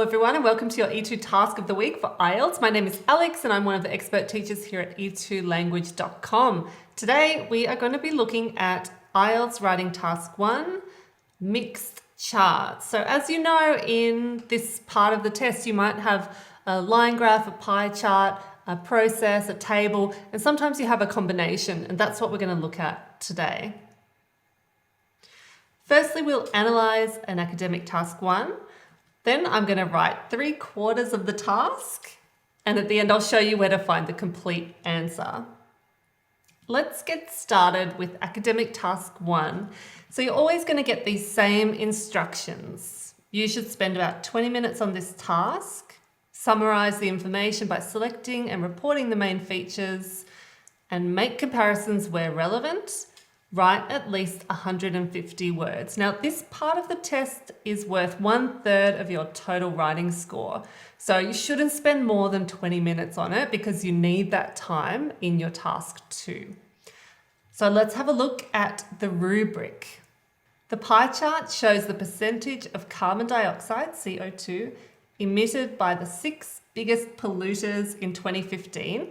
Hello everyone and welcome to your E2 task of the week for IELTS. My name is Alex and I'm one of the expert teachers here at e2language.com. Today we are going to be looking at IELTS writing task 1, mixed charts. So as you know, in this part of the test you might have a line graph, a pie chart, a process, a table, and sometimes you have a combination, and that's what we're going to look at today. Firstly, we'll analyse an academic task 1. Then I'm going to write 3/4 of the task, and at the end I'll show you where to find the complete answer. Let's get started with academic task 1. So you're always going to get these same instructions. You should spend about 20 minutes on this task, summarise the information by selecting and reporting the main features, and make comparisons where relevant. Write at least 150 words. Now, this part of the test is worth 1/3 of your total writing score. So you shouldn't spend more than 20 minutes on it because you need that time in your task 2. So let's have a look at the rubric. The pie chart shows the percentage of carbon dioxide, CO2, emitted by the 6 biggest polluters in 2015.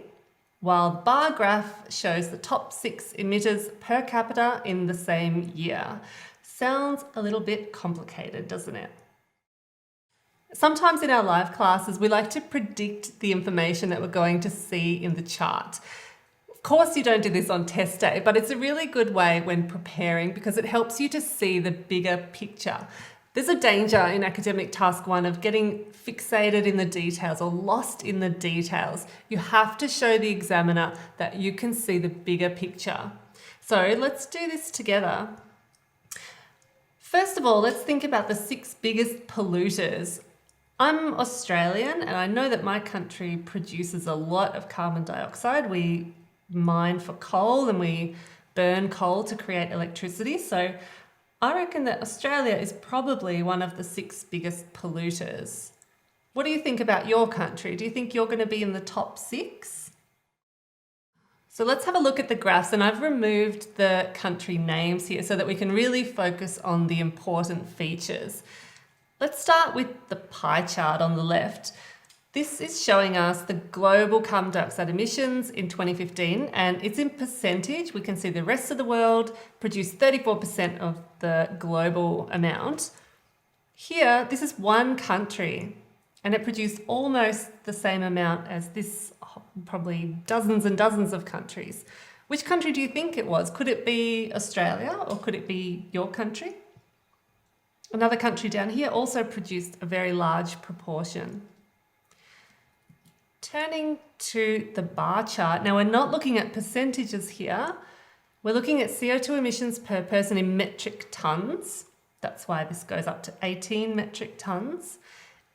While the bar graph shows the top 6 emitters per capita in the same year. Sounds a little bit complicated, doesn't it? Sometimes in our live classes, we like to predict the information that we're going to see in the chart. Of course, you don't do this on test day, but it's a really good way when preparing because it helps you to see the bigger picture. There's a danger in academic task 1 of getting fixated in the details or lost in the details. You have to show the examiner that you can see the bigger picture. So let's do this together. First of all, let's think about the 6 biggest polluters. I'm Australian and I know that my country produces a lot of carbon dioxide. We mine for coal and we burn coal to create electricity. So I reckon that Australia is probably one of the 6 biggest polluters. What do you think about your country? Do you think you're going to be in the top 6? So let's have a look at the graphs, and I've removed the country names here so that we can really focus on the important features. Let's start with the pie chart on the left. This is showing us the global carbon dioxide emissions in 2015, and it's in percentage. We can see the rest of the world produced 34% of the global amount. Here, this is one country, and it produced almost the same amount as this, probably dozens and dozens of countries. Which country do you think it was? Could it be Australia, or could it be your country? Another country down here also produced a very large proportion. Turning to the bar chart, now we're not looking at percentages here, we're looking at CO2 emissions per person in metric tonnes. That's why this goes up to 18 metric tonnes.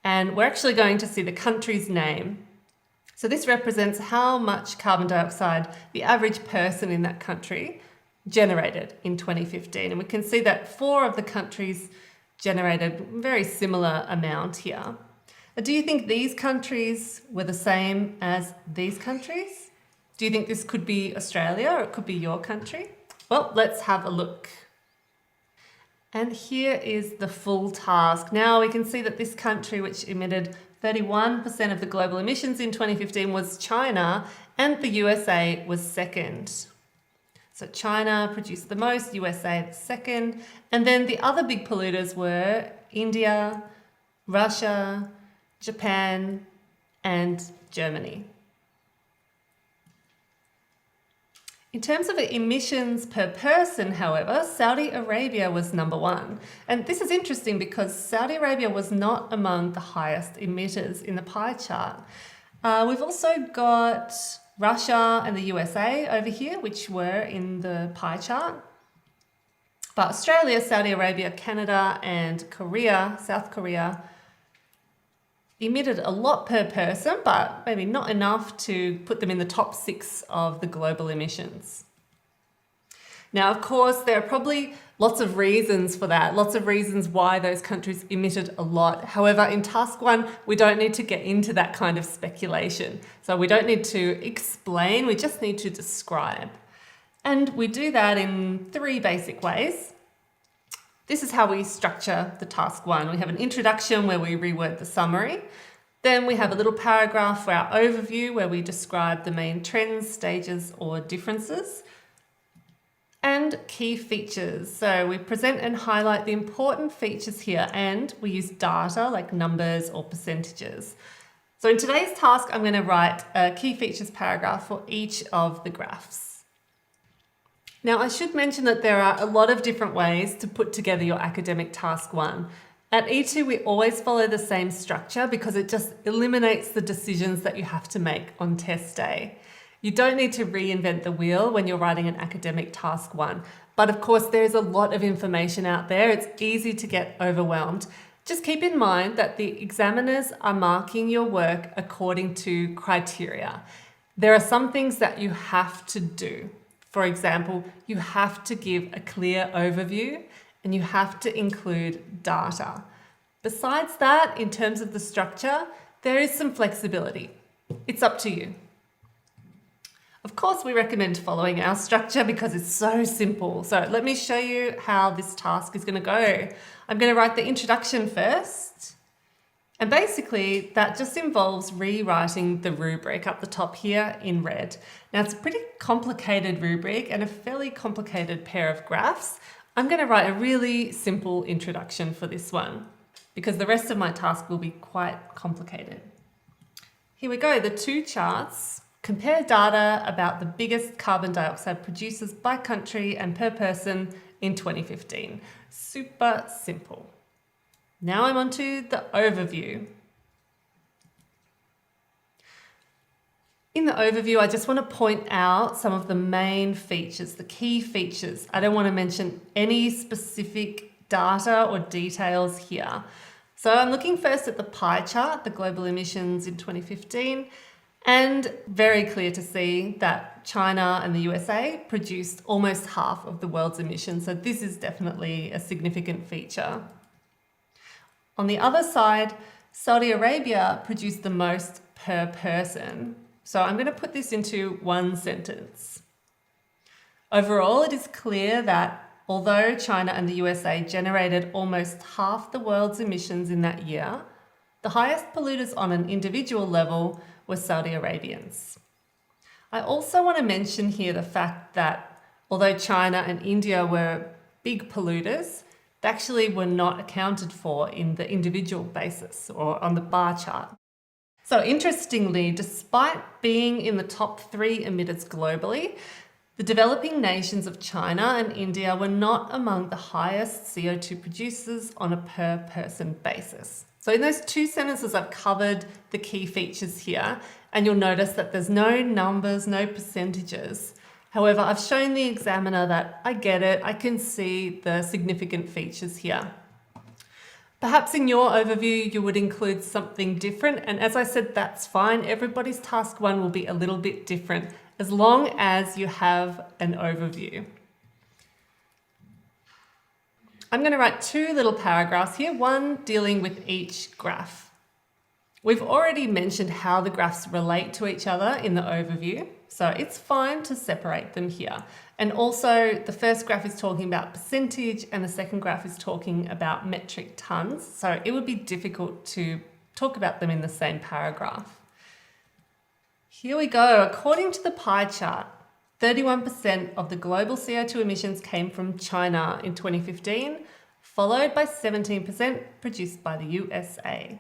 And we're actually going to see the country's name. So this represents how much carbon dioxide the average person in that country generated in 2015. And we can see that 4 of the countries generated a very similar amount here. Do you think these countries were the same as these countries? Do you think this could be Australia or it could be your country? Well, let's have a look. And here is the full task. Now we can see that this country, which emitted 31% of the global emissions in 2015, was China, and the USA was second. So China produced the most, USA the second, and then the other big polluters were India, Russia, Japan, and Germany. In terms of emissions per person, however, Saudi Arabia was number 1. And this is interesting because Saudi Arabia was not among the highest emitters in the pie chart. We've also got Russia and the USA over here, which were in the pie chart. But Australia, Saudi Arabia, Canada, and Korea, South Korea, emitted a lot per person, but maybe not enough to put them in the top 6 of the global emissions. Now, of course, there are probably lots of reasons for that, lots of reasons why those countries emitted a lot. However, in task 1, we don't need to get into that kind of speculation. So we don't need to explain, we just need to describe. And we do that in 3 basic ways. This is how we structure the task one. We have an introduction where we reword the summary. Then we have a little paragraph for our overview where we describe the main trends, stages, or differences. And key features. So we present and highlight the important features here, and we use data like numbers or percentages. So in today's task, I'm going to write a key features paragraph for each of the graphs. Now, I should mention that there are a lot of different ways to put together your academic task one. At E2, we always follow the same structure because it just eliminates the decisions that you have to make on test day. You don't need to reinvent the wheel when you're writing an academic task one. But of course, there's a lot of information out there. It's easy to get overwhelmed. Just keep in mind that the examiners are marking your work according to criteria. There are some things that you have to do. For example, you have to give a clear overview and you have to include data. Besides that, in terms of the structure, there is some flexibility. It's up to you. Of course, we recommend following our structure because it's so simple. So let me show you how this task is going to go. I'm going to write the introduction first. And basically, that just involves rewriting the rubric up the top here in red. Now, it's a pretty complicated rubric and a fairly complicated pair of graphs. I'm going to write a really simple introduction for this one because the rest of my task will be quite complicated. Here we go, the two charts. Compare data about the biggest carbon dioxide producers by country and per person in 2015. Super simple. Now I'm on to the overview. In the overview, I just want to point out some of the main features, the key features. I don't want to mention any specific data or details here. So I'm looking first at the pie chart, the global emissions in 2015. And very clear to see that China and the USA produced almost half of the world's emissions. So this is definitely a significant feature. On the other side, Saudi Arabia produced the most per person. So I'm going to put this into one sentence. Overall, it is clear that although China and the USA generated almost half the world's emissions in that year, the highest polluters on an individual level were Saudi Arabians. I also want to mention here the fact that although China and India were big polluters, they actually were not accounted for in the individual basis or on the bar chart. So interestingly, despite being in the top 3 emitters globally, the developing nations of China and India were not among the highest CO2 producers on a per person basis. So in those two sentences, I've covered the key features here, and you'll notice that there's no numbers, no percentages. However, I've shown the examiner that I get it, I can see the significant features here. Perhaps in your overview, you would include something different, and as I said, that's fine. Everybody's task one will be a little bit different, as long as you have an overview. I'm going to write 2 little paragraphs here, one dealing with each graph. We've already mentioned how the graphs relate to each other in the overview, so it's fine to separate them here. And also, the first graph is talking about percentage and the second graph is talking about metric tons, so it would be difficult to talk about them in the same paragraph. Here we go. According to the pie chart, 31% of the global CO2 emissions came from China in 2015, followed by 17% produced by the USA.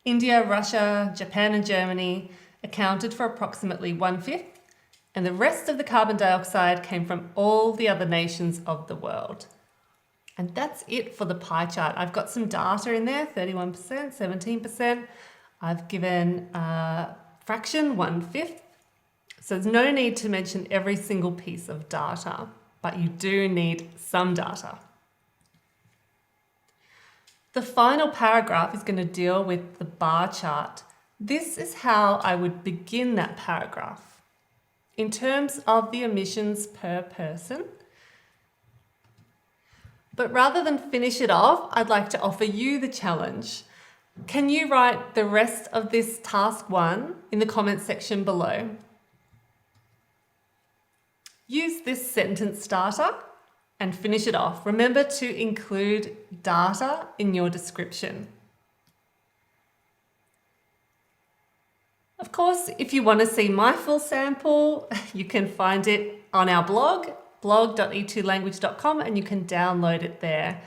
India, Russia, Japan and Germany accounted for approximately 1/5, and the rest of the carbon dioxide came from all the other nations of the world. And that's it for the pie chart. I've got some data in there, 31%, 17%. I've given a fraction, 1/5. So there's no need to mention every single piece of data, but you do need some data. The final paragraph is going to deal with the bar chart. This is how I would begin that paragraph. In terms of the emissions per person, but rather than finish it off, I'd like to offer you the challenge. Can you write the rest of this task one in the comments section below? Use this sentence starter and finish it off. Remember to include data in your description. Of course, if you want to see my full sample, you can find it on our blog, blog.e2language.com, and you can download it there.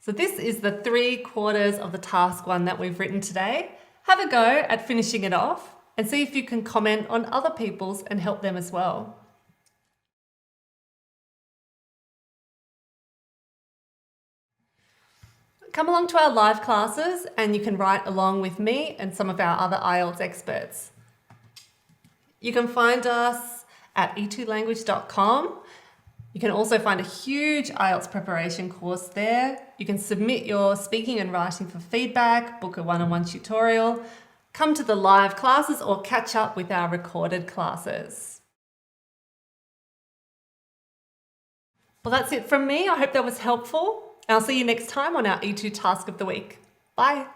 So this is the 3/4 of the task one that we've written today. Have a go at finishing it off and see if you can comment on other people's and help them as well. Come along to our live classes and you can write along with me and some of our other IELTS experts. You can find us at e2language.com. You can also find a huge IELTS preparation course there. You can submit your speaking and writing for feedback, book a one-on-one tutorial, come to the live classes or catch up with our recorded classes. Well, that's it from me. I hope that was helpful. I'll see you next time on our E2 Task of the Week. Bye.